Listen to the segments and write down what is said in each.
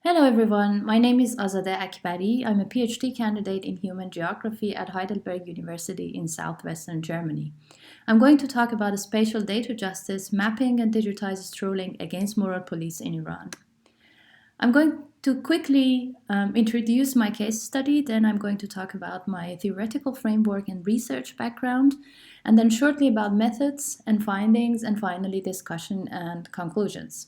Hello everyone, my name is Azadeh Akbari. I'm a PhD candidate in human geography at Heidelberg University in southwestern Germany. I'm going to talk about spatial data justice, mapping and digitized strolling against moral police in Iran. I'm going to quickly introduce my case study, then I'm going to talk about my theoretical framework and research background, and then shortly about methods and findings, and finally discussion and conclusions.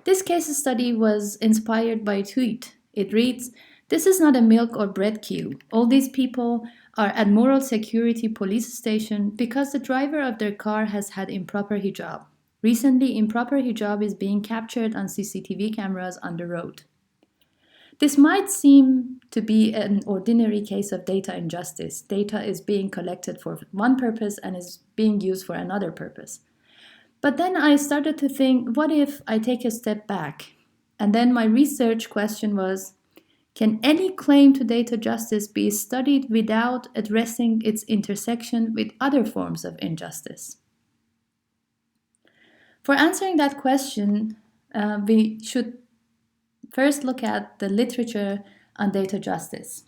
This case study was inspired by a tweet. It reads, "This is not a milk or bread queue. All these people are at Moral Security Police Station because the driver of their car has had improper hijab. Recently, improper hijab is being captured on CCTV cameras on the road." This might seem to be an ordinary case of data injustice. Data is being collected for one purpose and is being used for another purpose. But then I started to think, what if I take a step back? And then my research question was, can any claim to data justice be studied without addressing its intersection with other forms of injustice? For answering that question, we should first look at the literature on data justice.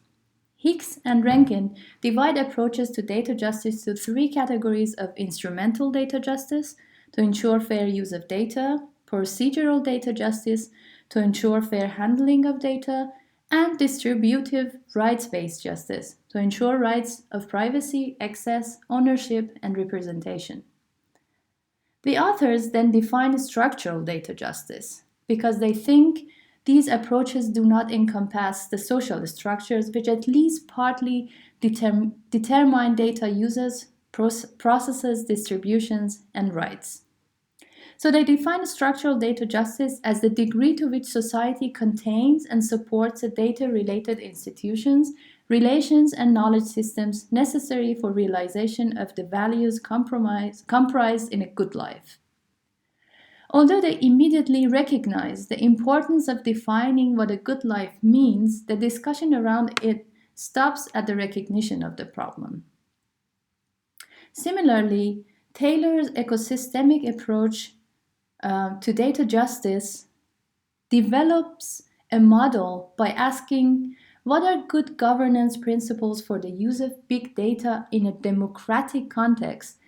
Hicks and Rankin divide approaches to data justice to three categories of instrumental data justice, to ensure fair use of data, procedural data justice, to ensure fair handling of data, and distributive rights-based justice, to ensure rights of privacy, access, ownership, and representation. The authors then define structural data justice because they think these approaches do not encompass the social structures which at least partly determine data uses, processes, distributions, and rights. So they define structural data justice as the degree to which society contains and supports the data-related institutions, relations, and knowledge systems necessary for realization of the values comprised in a good life. Although they immediately recognize the importance of defining what a good life means, the discussion around it stops at the recognition of the problem. Similarly, Taylor's ecosystemic approach to data justice develops a model by asking what are good governance principles for the use of big data in a democratic context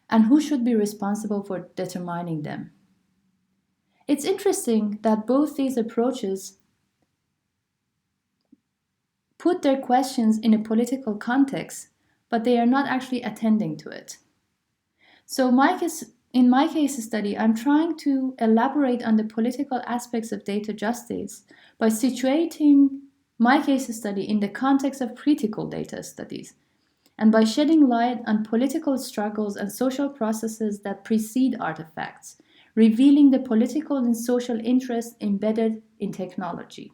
and who should be responsible for determining them. It's interesting that both these approaches put their questions in a political context, but they are not actually attending to it. So in my case study, I'm trying to elaborate on the political aspects of data justice by situating my case study in the context of critical data studies, and by shedding light on political struggles and social processes that precede artifacts, revealing the political and social interests embedded in technology.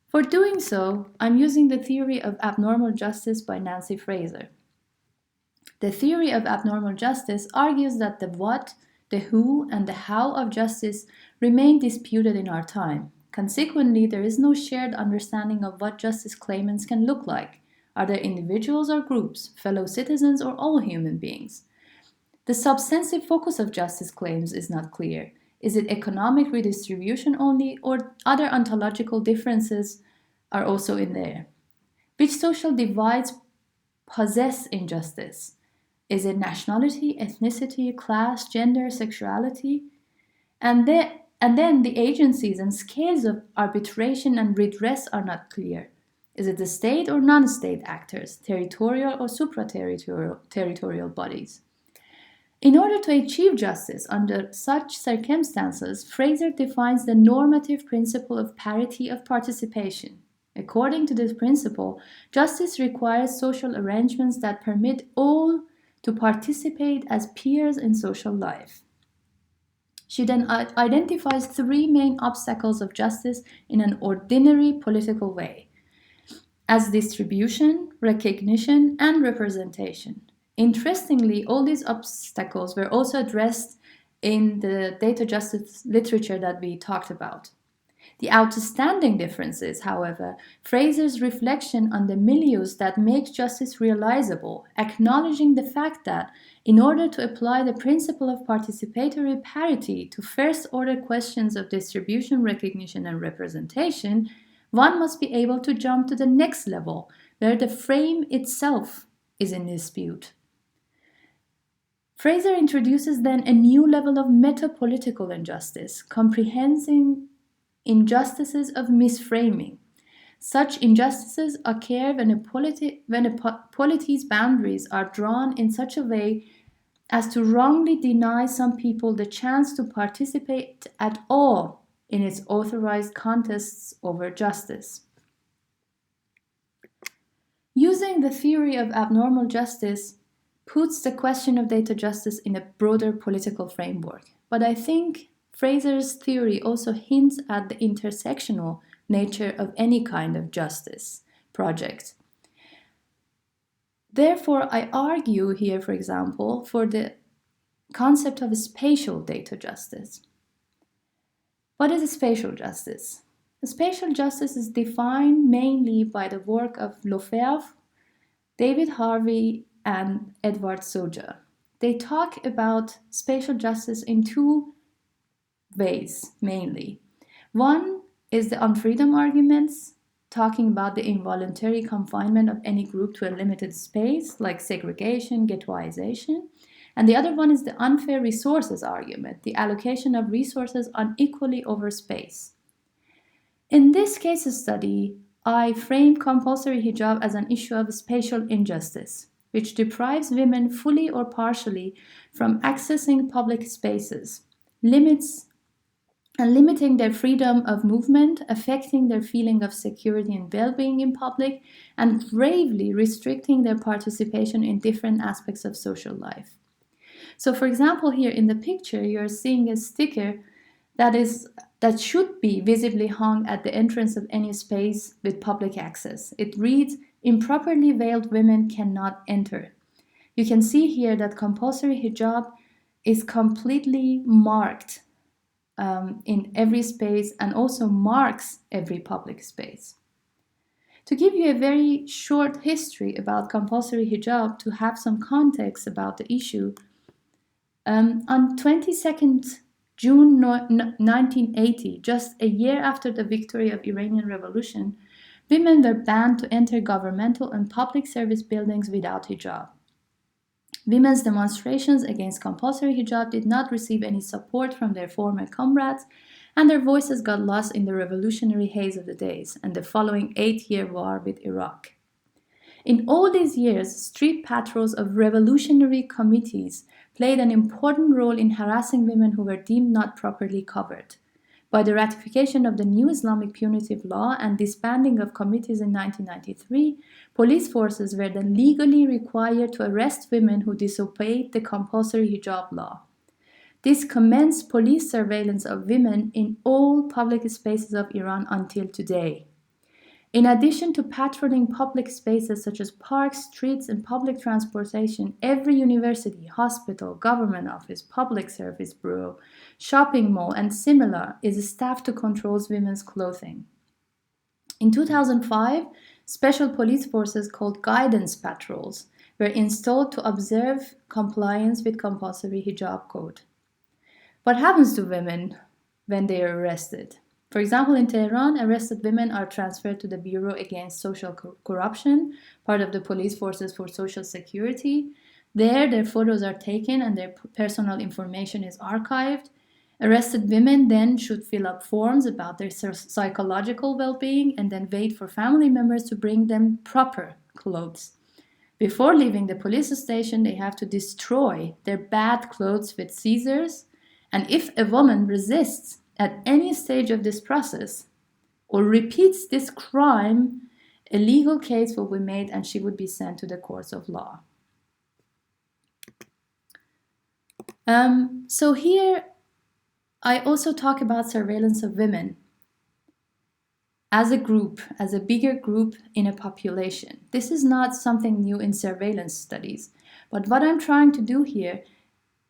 For doing so, I'm using the theory of abnormal justice by Nancy Fraser. The theory of abnormal justice argues that the what, the who, and the how of justice remain disputed in our time. Consequently, there is no shared understanding of what justice claimants can look like. Are they individuals or groups, fellow citizens or all human beings? The substantive focus of justice claims is not clear. Is it economic redistribution only, or other ontological differences are also in there? Which social divides possess injustice? Is it nationality, ethnicity, class, gender, sexuality? And then the agencies and scales of arbitration and redress are not clear. Is it the state or non-state actors, territorial or supra-territorial bodies? In order to achieve justice under such circumstances, Fraser defines the normative principle of parity of participation. According to this principle, justice requires social arrangements that permit all to participate as peers in social life. She then identifies three main obstacles of justice in an ordinary political way, as distribution, recognition, and representation. Interestingly, all these obstacles were also addressed in the data justice literature that we talked about. The outstanding difference is, however, Fraser's reflection on the milieus that make justice realizable, acknowledging the fact that, in order to apply the principle of participatory parity to first-order questions of distribution, recognition, and representation, one must be able to jump to the next level, where the frame itself is in dispute. Fraser introduces then a new level of meta-political injustice, comprehending injustices of misframing. Such injustices occur when a polity's boundaries are drawn in such a way as to wrongly deny some people the chance to participate at all in its authorized contests over justice. Using the theory of abnormal justice puts the question of data justice in a broader political framework, but I think Fraser's theory also hints at the intersectional nature of any kind of justice project. Therefore, I argue here, for example, for the concept of spatial data justice. What is spatial justice? Spatial justice is defined mainly by the work of Lefebvre, David Harvey, and Edward Soja. They talk about spatial justice in two ways, mainly. One is the unfreedom arguments, talking about the involuntary confinement of any group to a limited space, like segregation, ghettoization. And the other one is the unfair resources argument, the allocation of resources unequally over space. In this case study, I frame compulsory hijab as an issue of spatial injustice, which deprives women fully or partially from accessing public spaces, limiting their freedom of movement, affecting their feeling of security and well-being in public, and gravely restricting their participation in different aspects of social life. So, for example, here in the picture, you're seeing a sticker that should be visibly hung at the entrance of any space with public access. It reads, "Improperly veiled women cannot enter." You can see here that compulsory hijab is completely marked in every space and also marks every public space. To give you a very short history about compulsory hijab, to have some context about the issue, on 22nd June 1980, just a year after the victory of Iranian Revolution, women were banned to enter governmental and public service buildings without hijab. Women's demonstrations against compulsory hijab did not receive any support from their former comrades, and their voices got lost in the revolutionary haze of the days and the following 8-year war with Iraq. In all these years, street patrols of revolutionary committees played an important role in harassing women who were deemed not properly covered. By the ratification of the new Islamic punitive law and disbanding of committees in 1993, police forces were then legally required to arrest women who disobeyed the compulsory hijab law. This commenced police surveillance of women in all public spaces of Iran until today. In addition to patrolling public spaces such as parks, streets, and public transportation, every university, hospital, government office, public service bureau, shopping mall, and similar is staffed to control women's clothing. In 2005, special police forces called guidance patrols were installed to observe compliance with compulsory hijab code. What happens to women when they are arrested? For example, in Tehran, arrested women are transferred to the Bureau Against Social Corruption, part of the police forces for social security. There, their photos are taken and their personal information is archived. Arrested women then should fill up forms about their psychological well-being and then wait for family members to bring them proper clothes. Before leaving the police station, they have to destroy their bad clothes with scissors, and if a woman resists at any stage of this process or repeats this crime, a legal case will be made and she would be sent to the courts of law. So here I also talk about surveillance of women as a group, as a bigger group in a population. This is not something new in surveillance studies, but what I'm trying to do here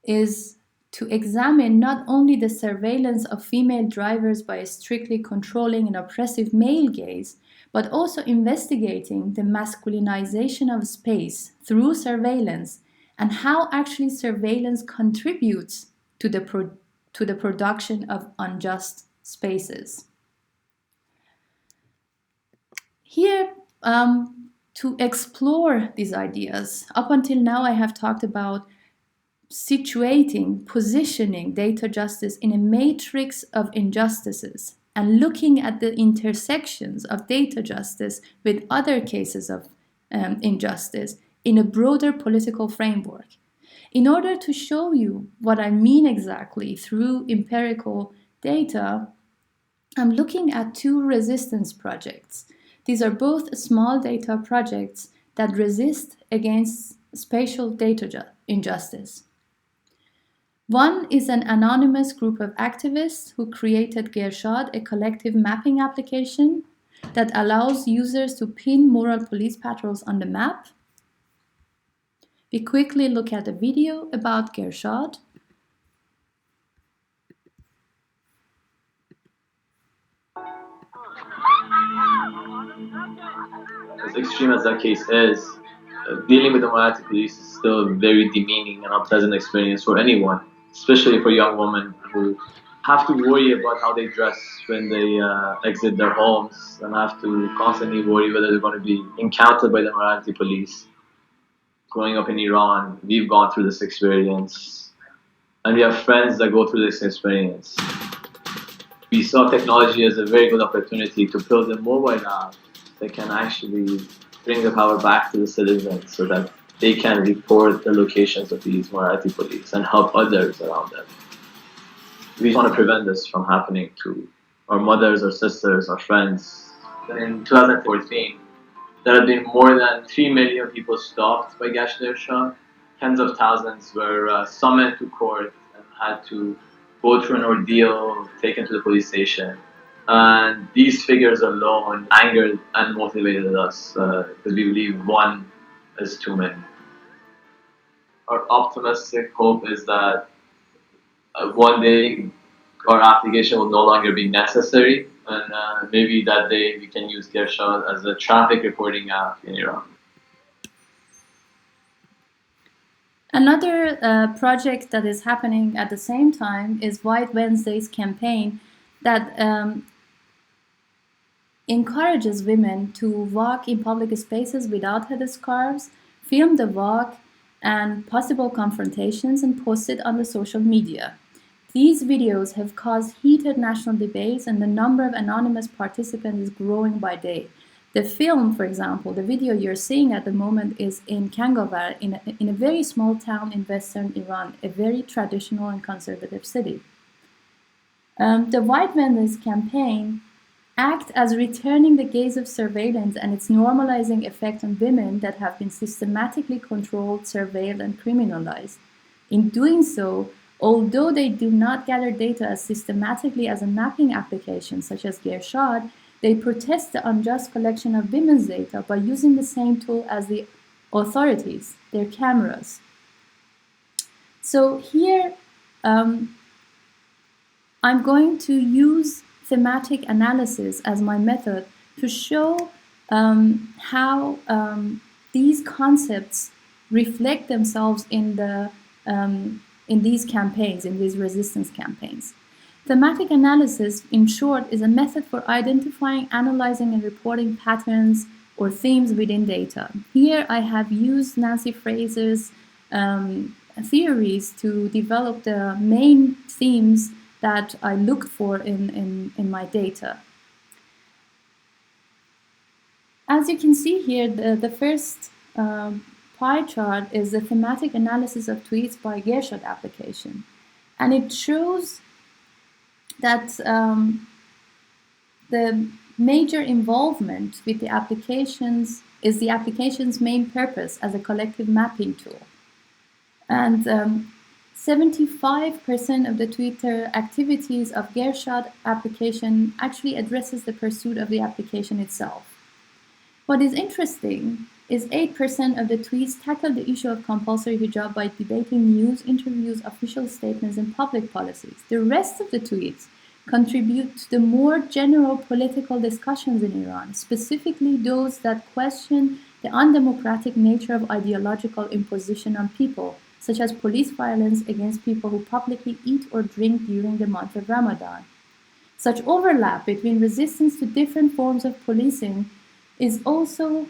is to examine not only the surveillance of female drivers by a strictly controlling and oppressive male gaze, but also investigating the masculinization of space through surveillance and how actually surveillance contributes to the production of unjust spaces. Here, to explore these ideas, up until now I have talked about situating, positioning data justice in a matrix of injustices and looking at the intersections of data justice with other cases of injustice in a broader political framework. In order to show you what I mean exactly through empirical data, I'm looking at two resistance projects. These are both small data projects that resist against spatial data injustice. One is an anonymous group of activists who created Gershad, a collective mapping application that allows users to pin moral police patrols on the map. We quickly look at a video about Gershad. As extreme as that case is, dealing with the morality police is still a very demeaning and unpleasant experience for anyone, especially for young women who have to worry about how they dress when they exit their homes and have to constantly worry whether they're going to be encountered by the morality police. Growing up in Iran, we've gone through this experience, and we have friends that go through this experience. We saw technology as a very good opportunity to build a mobile app that can actually bring the power back to the citizens so that they can report the locations of these morality police and help others around them. We want to prevent this from happening to our mothers, our sisters, our friends. In 2014, there had been more than 3 million people stopped by Gashler Shah. Tens of thousands were summoned to court and had to go through an ordeal, taken to the police station. And these figures alone angered and motivated us because we believe one is too many. Our optimistic hope is that one day our application will no longer be necessary, and maybe that day we can use Gershad as a traffic reporting app in Iran. Another project that is happening at the same time is White Wednesday's campaign that encourages women to walk in public spaces without headscarves, film the walk and possible confrontations, and post it on the social media. These videos have caused heated national debates, and the number of anonymous participants is growing by day. The film, for example, the video you're seeing at the moment is in Kangavar, in a very small town in western Iran, a very traditional and conservative city. The White Wednesday's campaign act as returning the gaze of surveillance and its normalizing effect on women that have been systematically controlled, surveilled, and criminalized. In doing so, although they do not gather data as systematically as a mapping application such as Gershad, they protest the unjust collection of women's data by using the same tool as the authorities, their cameras. So here, I'm going to use thematic analysis as my method to show how these concepts reflect themselves in these campaigns, in these resistance campaigns. Thematic analysis, in short, is a method for identifying, analyzing, and reporting patterns or themes within data. Here I have used Nancy Fraser's theories to develop the main themes that I looked for in my data. As you can see here, the first pie chart is the thematic analysis of tweets by Gershad application. And it shows that the major involvement with the applications is the application's main purpose as a collective mapping tool. And 75% of the Twitter activities of Gershad application actually addresses the pursuit of the application itself. What is interesting is 8% of the tweets tackle the issue of compulsory hijab by debating news, interviews, official statements, and public policies. The rest of the tweets contribute to the more general political discussions in Iran, specifically those that question the undemocratic nature of ideological imposition on people, such as police violence against people who publicly eat or drink during the month of Ramadan. Such overlap between resistance to different forms of policing is also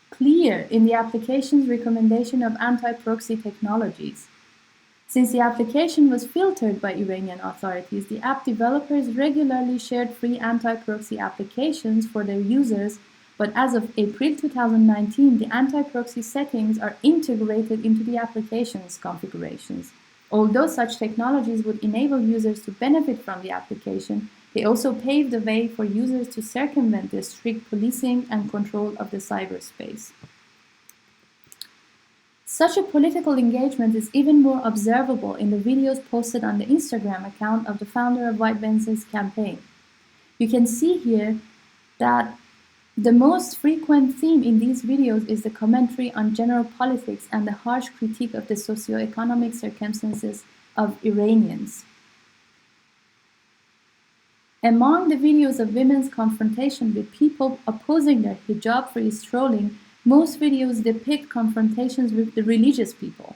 clear in the application's recommendation of anti-proxy technologies. Since the application was filtered by Iranian authorities, the app developers regularly shared free anti-proxy applications for their users, but as of April 2019, the anti-proxy settings are integrated into the application's configurations. Although such technologies would enable users to benefit from the application, they also pave the way for users to circumvent the strict policing and control of the cyberspace. Such a political engagement is even more observable in the videos posted on the Instagram account of the founder of White Wednesday's campaign. You can see here that the most frequent theme in these videos is the commentary on general politics and the harsh critique of the socio-economic circumstances of Iranians. Among the videos of women's confrontation with people opposing their hijab-free strolling, most videos depict confrontations with the religious people.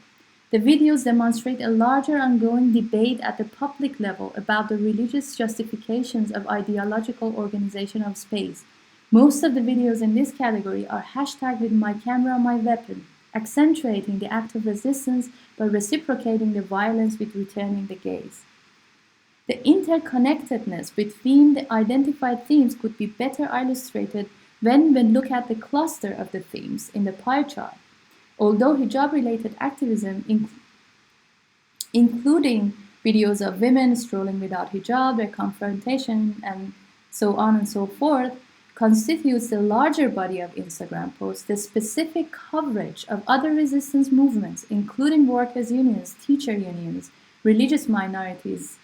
The videos demonstrate a larger ongoing debate at the public level about the religious justifications of ideological organization of space. Most of the videos in this category are hashtagged with "my camera, my weapon," accentuating the act of resistance by reciprocating the violence with returning the gaze. The interconnectedness between the identified themes could be better illustrated when we look at the cluster of the themes in the pie chart. Although hijab-related activism, including videos of women strolling without hijab, their confrontation, and so on and so forth, constitutes the larger body of Instagram posts, the specific coverage of other resistance movements, including workers' unions, teacher unions, religious minorities,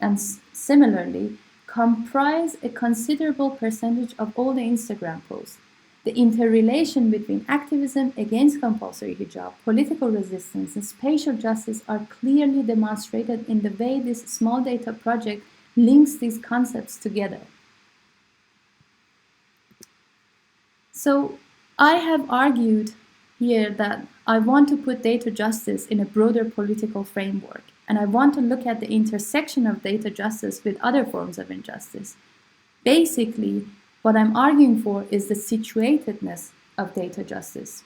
and similarly, comprise a considerable percentage of all the Instagram posts. The interrelation between activism against compulsory hijab, political resistance, and spatial justice are clearly demonstrated in the way this small data project links these concepts together. So I have argued here that I want to put data justice in a broader political framework, and I want to look at the intersection of data justice with other forms of injustice. Basically, what I'm arguing for is the situatedness of data justice.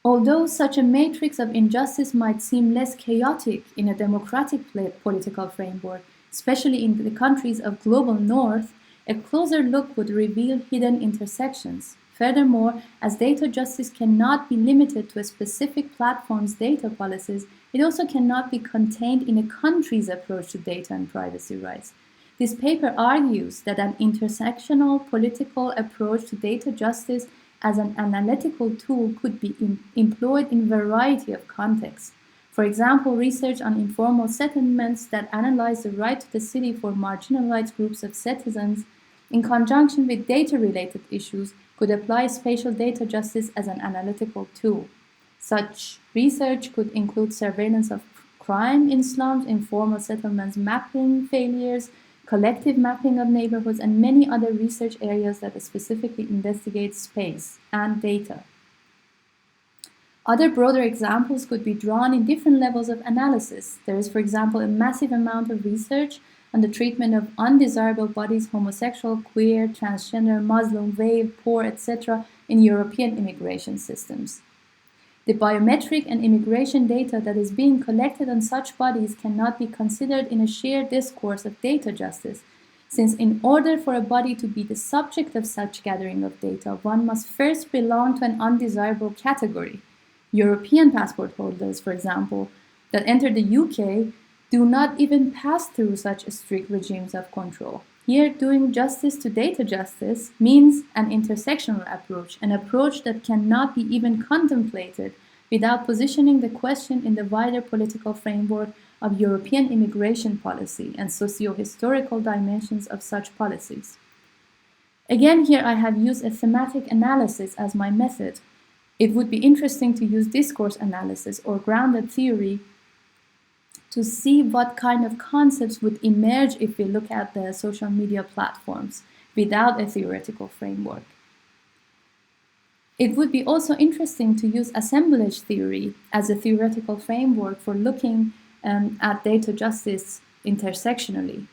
Although such a matrix of injustice might seem less chaotic in a democratic political framework, especially in the countries of global north, a closer look would reveal hidden intersections. Furthermore, as data justice cannot be limited to a specific platform's data policies, it also cannot be contained in a country's approach to data and privacy rights. This paper argues that an intersectional political approach to data justice as an analytical tool could be employed in a variety of contexts. For example, research on informal settlements that analyze the right to the city for marginalized groups of citizens in conjunction with data-related issues could apply spatial data justice as an analytical tool. Such research could include surveillance of crime in slums, informal settlements mapping failures, collective mapping of neighborhoods, and many other research areas that specifically investigate space and data. Other broader examples could be drawn in different levels of analysis. There is, for example, a massive amount of research on the treatment of undesirable bodies, homosexual, queer, transgender, Muslim, veiled, poor, etc. in European immigration systems. The biometric and immigration data that is being collected on such bodies cannot be considered in a shared discourse of data justice, since in order for a body to be the subject of such gathering of data, one must first belong to an undesirable category. European passport holders, for example, that enter the UK do not even pass through such strict regimes of control. Here, doing justice to data justice means an intersectional approach, an approach that cannot be even contemplated without positioning the question in the wider political framework of European immigration policy and socio-historical dimensions of such policies. Again, here I have used a thematic analysis as my method. It would be interesting to use discourse analysis or grounded theory to see what kind of concepts would emerge if we look at the social media platforms without a theoretical framework. It would be also interesting to use assemblage theory as a theoretical framework for looking at data justice intersectionally.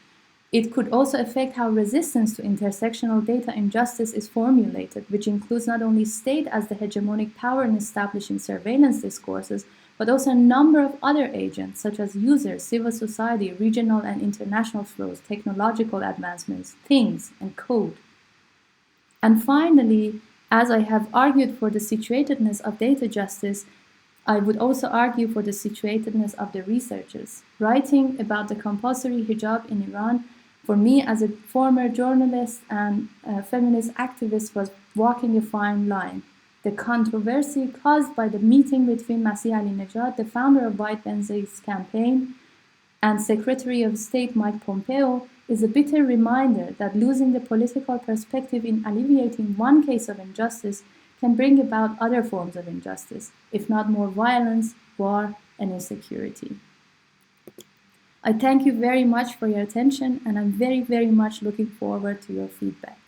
It could also affect how resistance to intersectional data injustice is formulated, which includes not only state as the hegemonic power in establishing surveillance discourses, but also a number of other agents, such as users, civil society, regional and international flows, technological advancements, things, and code. And finally, as I have argued for the situatedness of data justice, I would also argue for the situatedness of the researchers. Writing about the compulsory hijab in Iran, for me as a former journalist and feminist activist, was walking a fine line. The controversy caused by the meeting between Masih Alinejad, the founder of White Wednesday's campaign, and Secretary of State Mike Pompeo is a bitter reminder that losing the political perspective in alleviating one case of injustice can bring about other forms of injustice, if not more violence, war, and insecurity. I thank you very much for your attention, and I'm very, very much looking forward to your feedback.